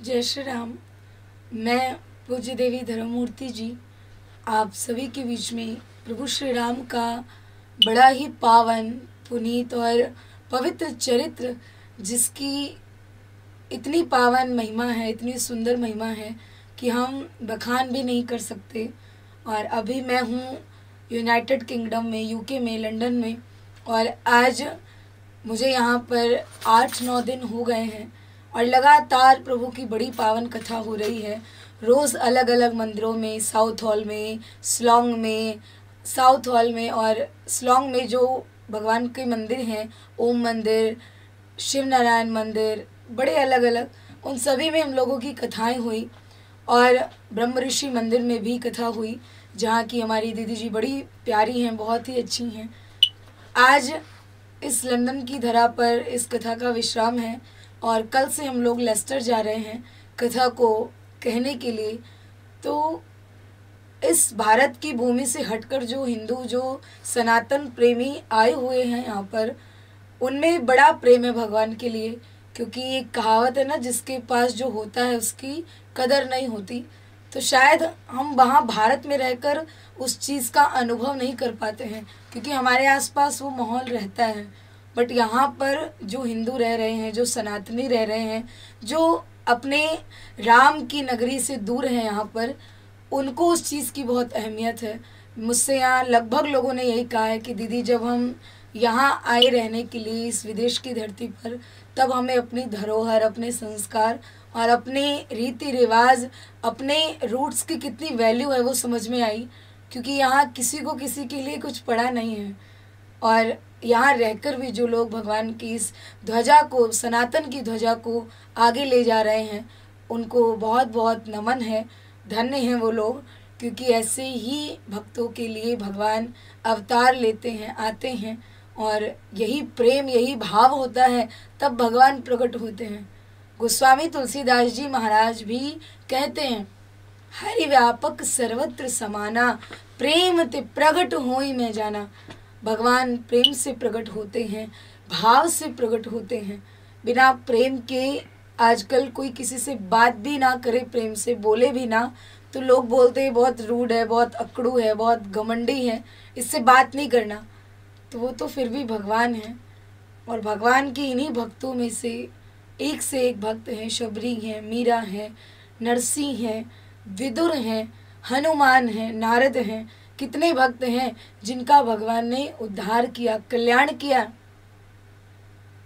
जय श्री राम। मैं पूज्य देवी धर्ममूर्ति जी आप सभी के बीच में प्रभु श्री राम का बड़ा ही पावन, पुनीत और पवित्र चरित्र, जिसकी इतनी पावन महिमा है, इतनी सुंदर महिमा है कि हम बखान भी नहीं कर सकते। और अभी मैं हूँ यूनाइटेड किंगडम में, यूके में, लंदन में, और आज मुझे यहाँ पर 8-9 दिन हो गए हैं और लगातार प्रभु की बड़ी पावन कथा हो रही है। रोज़ अलग अलग मंदिरों में, साउथ हॉल में, शिलोंग में, साउथ हॉल में और शिलोंग में जो भगवान के मंदिर हैं, ओम मंदिर, शिव नारायण मंदिर, बड़े अलग अलग, उन सभी में हम लोगों की कथाएं हुई। और ब्रह्म ऋषि मंदिर में भी कथा हुई, जहाँ की हमारी दीदी जी बड़ी प्यारी हैं, बहुत ही अच्छी हैं। आज इस लंदन की धरा पर इस कथा का विश्राम है और कल से हम लोग लेस्टर जा रहे हैं कथा को कहने के लिए। तो इस भारत की भूमि से हटकर जो हिंदू, जो सनातन प्रेमी आए हुए हैं यहाँ पर, उनमें बड़ा प्रेम है भगवान के लिए। क्योंकि एक कहावत है ना, जिसके पास जो होता है उसकी कदर नहीं होती। तो शायद हम वहाँ भारत में रहकर उस चीज़ का अनुभव नहीं कर पाते हैं, क्योंकि हमारे आसपास वो माहौल रहता है। बट यहाँ पर जो हिंदू रह रहे हैं, जो सनातनी रह रहे हैं, जो अपने राम की नगरी से दूर हैं यहाँ पर, उनको उस चीज़ की बहुत अहमियत है। मुझसे यहाँ लगभग लोगों ने यही कहा है कि दीदी, जब हम यहाँ आए रहने के लिए इस विदेश की धरती पर, तब हमें अपनी धरोहर, अपने संस्कार और अपने रीति रिवाज, अपने रूट्स की कितनी वैल्यू है वो समझ में आई। क्योंकि यहाँ किसी को किसी के लिए कुछ पड़ा नहीं है। और यहाँ रहकर भी जो लोग भगवान की इस ध्वजा को, सनातन की ध्वजा को आगे ले जा रहे हैं, उनको बहुत बहुत नमन है, धन्य हैं वो लोग। क्योंकि ऐसे ही भक्तों के लिए भगवान अवतार लेते हैं, आते हैं, और यही प्रेम, यही भाव होता है, तब भगवान प्रकट होते हैं। गोस्वामी तुलसीदास जी महाराज भी कहते हैं, हरि व्यापक सर्वत्र समाना, प्रेम ते प्रगट होई मैं जाना। भगवान प्रेम से प्रकट होते हैं, भाव से प्रकट होते हैं। बिना प्रेम के आजकल कोई किसी से बात भी ना करे, प्रेम से बोले भी ना, तो लोग बोलते हैं बहुत रूड है, बहुत अकड़ू है, बहुत घमंडी है, इससे बात नहीं करना। तो वो तो फिर भी भगवान है। और भगवान के इन्हीं भक्तों में से एक भक्त हैं। शबरी हैं, मीरा हैं, नरसिंह हैं, विदुर हैं, हनुमान हैं, नारद हैं। कितने भक्त हैं जिनका भगवान ने उद्धार किया, कल्याण किया।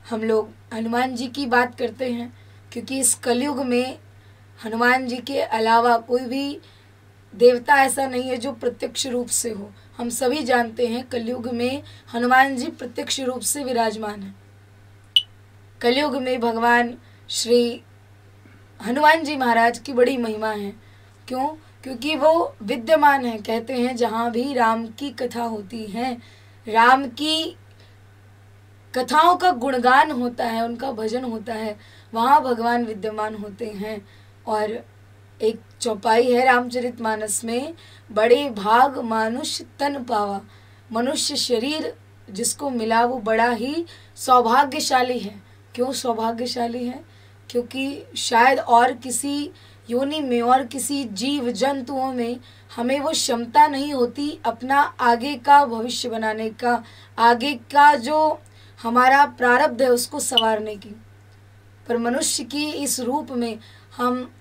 हम लोग हनुमान जी की बात करते हैं क्योंकि इस कलयुग में हनुमान जी के अलावा कोई भी देवता ऐसा नहीं है जो प्रत्यक्ष रूप से हो। हम सभी जानते हैं कलयुग में हनुमान जी प्रत्यक्ष रूप से विराजमान हैं। कलयुग में भगवान श्री हनुमान जी महाराज की बड़ी महिमा है। क्यों? क्योंकि वो विद्यमान है। कहते हैं जहाँ भी राम की कथा होती है, राम की कथाओं का गुणगान होता है, उनका भजन होता है, वहाँ भगवान विद्यमान होते हैं। और एक चौपाई है रामचरितमानस में, बड़े भाग मानुष तन पावा। मनुष्य शरीर जिसको मिला वो बड़ा ही सौभाग्यशाली है। क्यों सौभाग्यशाली है? क्योंकि शायद और किसी योनि में और किसी जीव जंतुओं में हमें वो क्षमता नहीं होती अपना आगे का भविष्य बनाने का, आगे का जो हमारा प्रारब्ध है उसको संवारने की। पर मनुष्य की इस रूप में हम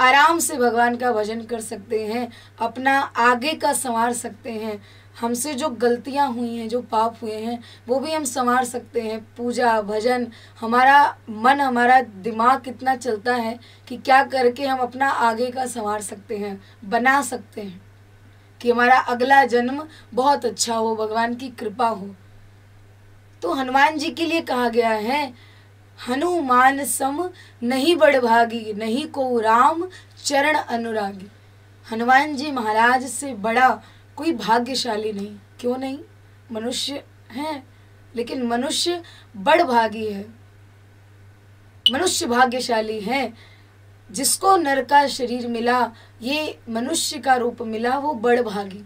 आराम से भगवान का भजन कर सकते हैं, अपना आगे का संवार सकते हैं। हमसे जो गलतियां हुई हैं, जो पाप हुए हैं, वो भी हम संवार सकते हैं। पूजा, भजन, हमारा मन, हमारा दिमाग कितना चलता है कि क्या करके हम अपना आगे का संवार सकते हैं, बना सकते हैं कि हमारा अगला जन्म बहुत अच्छा हो, भगवान की कृपा हो। तो हनुमान जी के लिए कहा गया है, हनुमान सम नहीं बड़ भागी, नहीं को राम चरण अनुरागी। हनुमान जी महाराज से बड़ा कोई भाग्यशाली नहीं। क्यों नहीं? मनुष्य हैं, लेकिन मनुष्य बड़ भागी है, मनुष्य भाग्यशाली है। जिसको नर का शरीर मिला, ये मनुष्य का रूप मिला, वो बड़ भागी।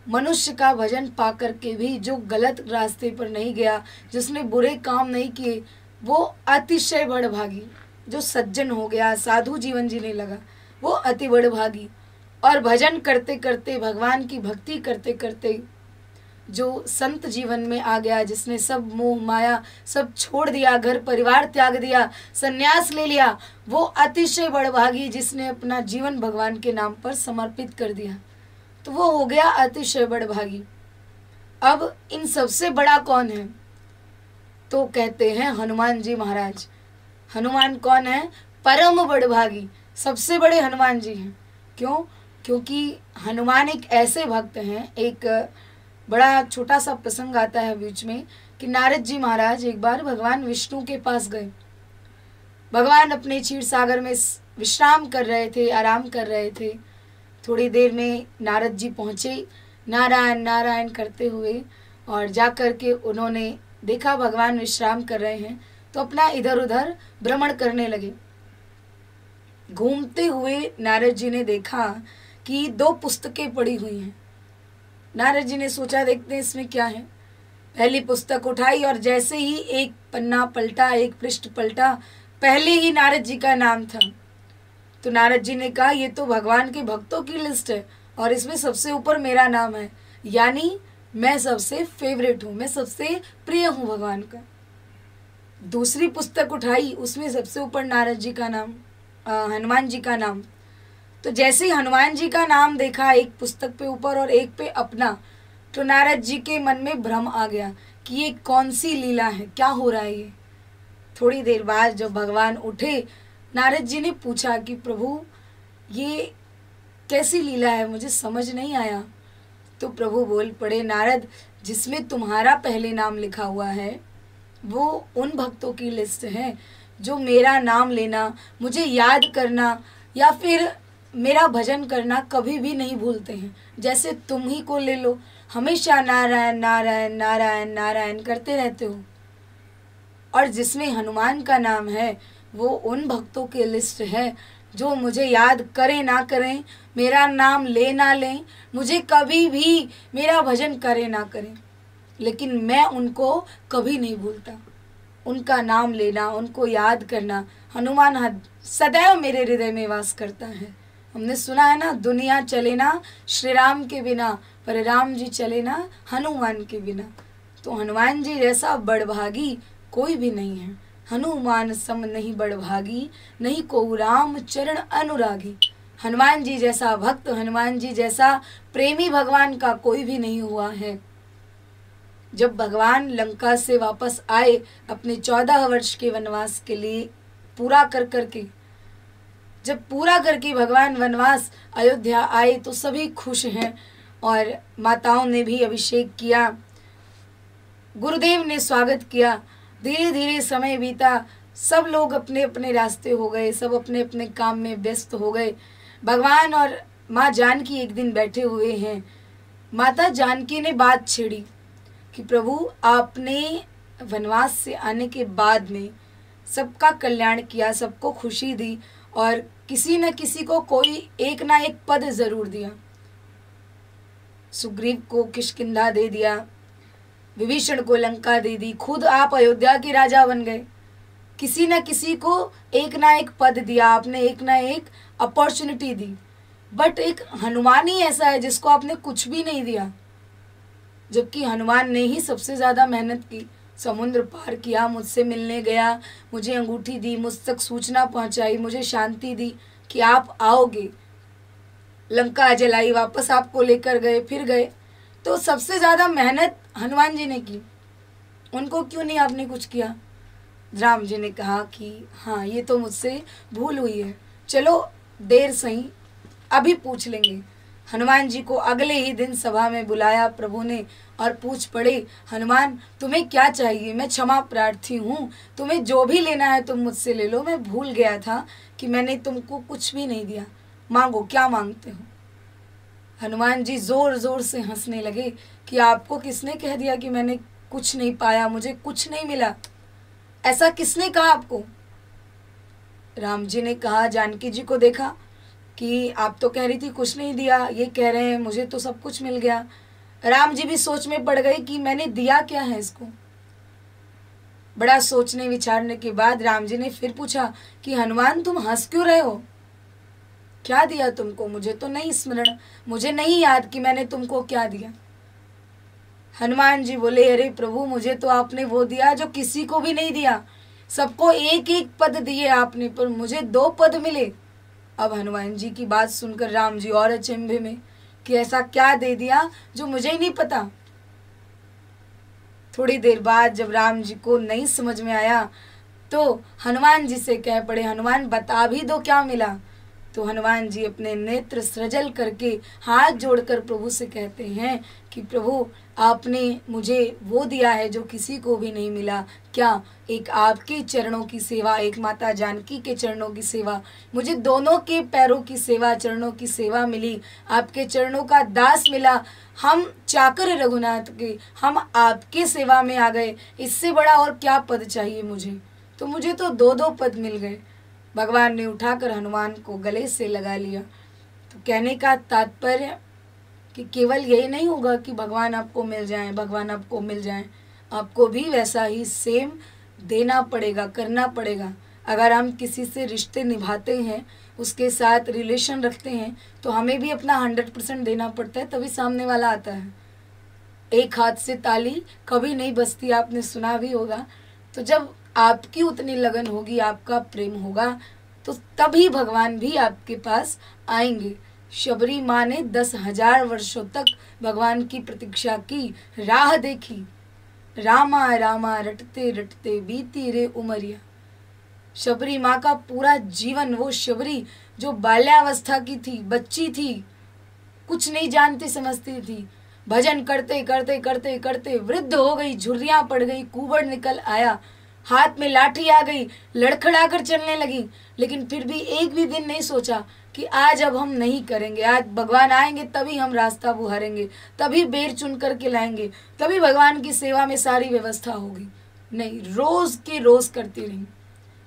मनुष्य का भजन पा करके भी जो गलत रास्ते पर नहीं गया, जिसने बुरे काम नहीं किए, वो अतिशय बड़भागी। जो सज्जन हो गया, साधु जीवन जीने लगा, वो अति बड़भागी। और भजन करते करते, भगवान की भक्ति करते करते जो संत जीवन में आ गया, जिसने सब मोह माया सब छोड़ दिया, घर परिवार त्याग दिया, सन्यास ले लिया, वो अतिशय बड़भागी, जिसने अपना जीवन भगवान के नाम पर समर्पित कर दिया, तो वो हो गया अतिशय बड़भागी। अब इन सबसे बड़ा कौन है? तो कहते हैं हनुमान जी महाराज। हनुमान कौन है? परम बड़भागी, सबसे बड़े हनुमान जी हैं। क्यों? क्योंकि हनुमान एक ऐसे भक्त हैं। एक बड़ा छोटा सा प्रसंग आता है बीच में कि नारद जी महाराज एक बार भगवान विष्णु के पास गए। भगवान अपने क्षीर सागर में विश्राम कर रहे थे, आराम कर रहे थे। थोड़ी देर में नारद जी पहुँचे, नारायण नारायण करते हुए, और जा कर के उन्होंने देखा भगवान विश्राम कर रहे हैं, तो अपना इधर उधर भ्रमण करने लगे। घूमते हुए नारद जी ने देखा कि 2 पुस्तकें पड़ी हुई हैं। नारद जी ने सोचा देखते हैं इसमें क्या है। पहली पुस्तक उठाई और जैसे ही एक पन्ना पलटा, एक पृष्ठ पलटा, पहले ही नारद जी का नाम था। तो नारद जी ने कहा ये तो भगवान के भक्तों की लिस्ट है और इसमें सबसे ऊपर मेरा नाम है, यानी मैं सबसे फेवरेट हूँ, मैं सबसे प्रिय हूँ भगवान का। दूसरी पुस्तक उठाई, उसमें सबसे ऊपर नारद जी का नाम, हनुमान जी का नाम। तो जैसे ही हनुमान जी का नाम देखा एक पुस्तक पे ऊपर और एक पे अपना, तो नारद जी के मन में भ्रम आ गया कि ये कौन सी लीला है, क्या हो रहा है ये। थोड़ी देर बाद जब भगवान उठे, नारद जी ने पूछा कि प्रभु ये कैसी लीला है, मुझे समझ नहीं आया। तो प्रभु बोल पड़े, नारद जिसमें तुम्हारा पहले नाम लिखा हुआ है वो उन भक्तों की लिस्ट है जो मेरा नाम लेना, मुझे याद करना या फिर मेरा भजन करना कभी भी नहीं भूलते हैं। जैसे तुम ही को ले लो, हमेशा नारायण नारायण नारायण नारायण करते रहते हो। और जिसमें हनुमान का नाम है वो उन भक्तों की लिस्ट है जो मुझे याद करें ना करें, मेरा नाम ले ना लें, मुझे कभी भी मेरा भजन करें ना करें, लेकिन मैं उनको कभी नहीं भूलता। उनका नाम लेना, उनको याद करना, हनुमान सदैव मेरे हृदय में वास करता है। हमने सुना है ना, दुनिया चले ना श्री राम के बिना, पर राम जी चले ना हनुमान के बिना। तो हनुमान जी जैसा बड़भागी कोई भी नहीं है। हनुमान सम नहीं बड़भागी, नहीं को राम चरण अनुरागी। हनुमान जी जैसा भक्त, हनुमान जी जैसा प्रेमी भगवान का कोई भी नहीं हुआ है। जब भगवान लंका से वापस आए अपने 14 वर्ष के वनवास के लिए पूरा कर करके, जब पूरा करके भगवान वनवास अयोध्या आए तो सभी खुश हैं और माताओं ने भी अभिषेक किया, गुरुदेव ने स्वागत किया। धीरे धीरे समय बीता, सब लोग अपने अपने रास्ते हो गए, सब अपने अपने काम में व्यस्त हो गए। भगवान और माँ जानकी एक दिन बैठे हुए हैं। माता जानकी ने बात छेड़ी कि प्रभु आपने वनवास से आने के बाद में सबका कल्याण किया, सबको खुशी दी और किसी न किसी को कोई एक ना एक पद जरूर दिया। सुग्रीव को किष्किंधा दे दिया, विभीषण को लंका दे दी, खुद आप अयोध्या के राजा बन गए। किसी न किसी को एक ना एक पद दिया आपने, एक ना एक अपॉर्चुनिटी दी। बट एक हनुमान ही ऐसा है जिसको आपने कुछ भी नहीं दिया, जबकि हनुमान ने ही सबसे ज़्यादा मेहनत की, समुद्र पार किया, मुझसे मिलने गया, मुझे अंगूठी दी, मुझ तक सूचना पहुंचाई, मुझे शांति दी कि आप आओगे, लंका जलाई, वापस आपको लेकर गए, फिर गए। तो सबसे ज़्यादा मेहनत हनुमान जी ने की, उनको क्यों नहीं आपने कुछ किया? राम जी ने कहा कि हाँ ये तो मुझसे भूल हुई है, चलो देर सही अभी पूछ लेंगे। हनुमान जी को अगले ही दिन सभा में बुलाया प्रभु ने और पूछ पड़े, हनुमान तुम्हें क्या चाहिए? मैं क्षमा प्रार्थी हूँ, तुम्हें जो भी लेना है तुम मुझसे ले लो, मैं भूल गया था कि मैंने तुमको कुछ भी नहीं दिया, मांगो क्या मांगते हो। हनुमान जी जोर जोर से हंसने लगे कि आपको किसने कह दिया कि मैंने कुछ नहीं पाया, मुझे कुछ नहीं मिला? ऐसा किसने कहा आपको? राम जी ने कहा, जानकी जी को देखा कि आप तो कह रही थी कुछ नहीं दिया, ये कह रहे हैं मुझे तो सब कुछ मिल गया। राम जी भी सोच में पड़ गए कि मैंने दिया क्या है इसको। बड़ा सोचने विचारने के बाद राम जी ने फिर पूछा कि हनुमान तुम हंस क्यों रहे हो, क्या दिया तुमको, मुझे तो नहीं स्मरण, मुझे नहीं याद कि मैंने तुमको क्या दिया। हनुमान जी बोले अरे प्रभु मुझे तो आपने वो दिया जो किसी को भी नहीं दिया, सबको एक एक पद दिए आपने, पर मुझे 2 पद मिले। अब हनुमान जी की बात सुनकर राम जी और अचंभे में कि ऐसा क्या दे दिया जो मुझे ही नहीं पता। थोड़ी देर बाद जब राम जी को नहीं समझ में आया तो हनुमान जी से कह पड़े हनुमान बता भी दो क्या मिला। तो हनुमान जी अपने नेत्र सृजल करके हाथ जोड़कर प्रभु से कहते हैं कि प्रभु आपने मुझे वो दिया है जो किसी को भी नहीं मिला। क्या? एक आपके चरणों की सेवा, एक माता जानकी के चरणों की सेवा, मुझे दोनों के पैरों की सेवा, चरणों की सेवा मिली, आपके चरणों का दास मिला। हम चाकर रघुनाथ के, हम आपके सेवा में आ गए, इससे बड़ा और क्या पद चाहिए मुझे। तो मुझे तो 2 पद मिल गए। भगवान ने उठाकर हनुमान को गले से लगा लिया। तो कहने का तात्पर्य कि केवल यही नहीं होगा कि भगवान आपको मिल जाएं, भगवान आपको मिल जाएं, आपको भी वैसा ही सेम देना पड़ेगा, करना पड़ेगा। अगर हम किसी से रिश्ते निभाते हैं, उसके साथ रिलेशन रखते हैं, तो हमें भी अपना 100% देना पड़ता है, तभी सामने वाला आता है। एक हाथ से ताली कभी नहीं बजती, आपने सुना भी होगा। तो जब आपकी उतनी लगन होगी, आपका प्रेम होगा, तो तभी भगवान भी आपके पास आएंगे। शबरी माँ ने 10,000 वर्षों तक भगवान की प्रतीक्षा की, राह देखी। रामा रामा रटते रटते बीती रे उमरिया। शबरी माँ का पूरा जीवन, वो शबरी जो बाल्यावस्था की थी, बच्ची थी, कुछ नहीं जानती समझती थी, भजन करते करते करते करते वृद्ध हो गई, झुर्रियां पड़ गई, कुबड़ निकल आया, हाथ में लाठी आ गई, लड़खड़ा कर चलने लगी, लेकिन फिर भी एक भी दिन नहीं सोचा कि आज अब हम नहीं करेंगे, आज भगवान आएंगे तभी हम रास्ता बुहारेंगे, तभी बेर चुन करके लाएंगे, तभी भगवान की सेवा में सारी व्यवस्था होगी। नहीं, रोज के रोज करती रही।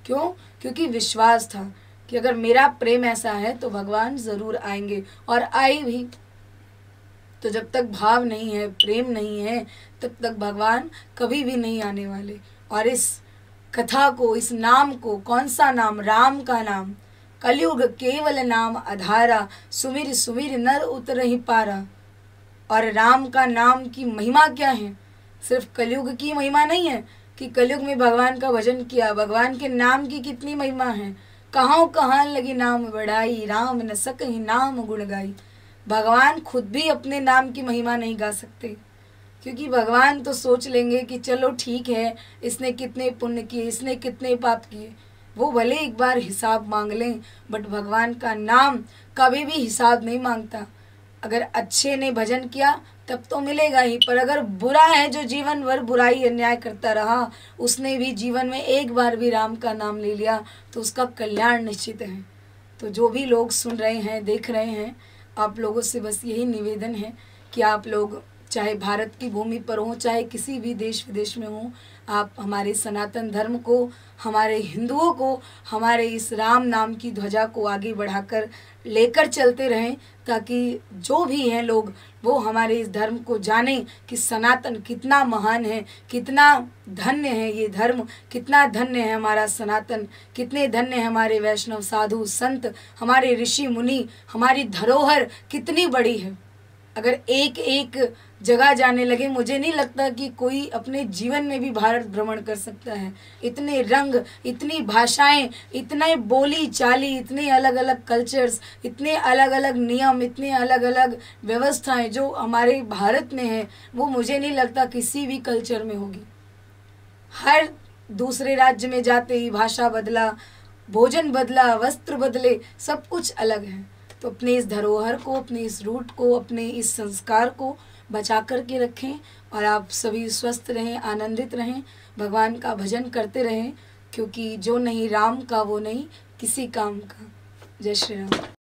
क्यों? क्योंकि विश्वास था कि अगर मेरा प्रेम ऐसा है तो भगवान जरूर आएंगे, और आए भी। तो जब तक भाव नहीं है, प्रेम नहीं है, तब तक भगवान कभी भी नहीं आने वाले। और इस कथा को, इस नाम को, कौन सा नाम? राम का नाम। कलयुग केवल नाम आधारा, सुमिर सुमिर नर उतरहि पारा। और राम का नाम की महिमा क्या है? सिर्फ कलयुग की महिमा नहीं है कि कलयुग में भगवान का भजन किया, भगवान के नाम की कितनी महिमा है। कहाँ कहाँ लगी नाम बढ़ाई, राम न सकहि नाम गुण गाई। भगवान खुद भी अपने नाम की महिमा नहीं गा सकते, क्योंकि भगवान तो सोच लेंगे कि चलो ठीक है, इसने कितने पुण्य किए, इसने कितने पाप किए, वो भले एक बार हिसाब मांग लें, बट भगवान का नाम कभी भी हिसाब नहीं मांगता। अगर अच्छे ने भजन किया तब तो मिलेगा ही, पर अगर बुरा है जो जीवन भर बुराई अन्याय करता रहा, उसने भी जीवन में एक बार भी राम का नाम ले लिया तो उसका कल्याण निश्चित है। तो जो भी लोग सुन रहे हैं, देख रहे हैं, आप लोगों से बस यही निवेदन है कि आप लोग चाहे भारत की भूमि पर हो, चाहे किसी भी देश विदेश में हो, आप हमारे सनातन धर्म को, हमारे हिंदुओं को, हमारे इस राम नाम की ध्वजा को आगे बढ़ाकर लेकर चलते रहें, ताकि जो भी हैं लोग वो हमारे इस धर्म को जानें कि सनातन कितना महान है, कितना धन्य है ये धर्म, कितना धन्य है हमारा सनातन, कितने धन्य है हमारे वैष्णव साधु संत, हमारे ऋषि मुनि, हमारी धरोहर कितनी बड़ी है। अगर एक एक जगह जाने लगे, मुझे नहीं लगता कि कोई अपने जीवन में भी भारत भ्रमण कर सकता है। इतने रंग, इतनी भाषाएं, इतने बोली चाली, इतने अलग अलग कल्चर्स, इतने अलग अलग नियम, इतने अलग अलग व्यवस्थाएं जो हमारे भारत में है, वो मुझे नहीं लगता किसी भी कल्चर में होगी। हर दूसरे राज्य में जाते ही भाषा बदला, भोजन बदला, वस्त्र बदले, सब कुछ अलग है। तो अपने इस धरोहर को, अपने इस रूट को, अपने इस संस्कार को बचा कर के रखें, और आप सभी स्वस्थ रहें, आनंदित रहें, भगवान का भजन करते रहें, क्योंकि जो नहीं राम का वो नहीं किसी काम का। जय श्री राम।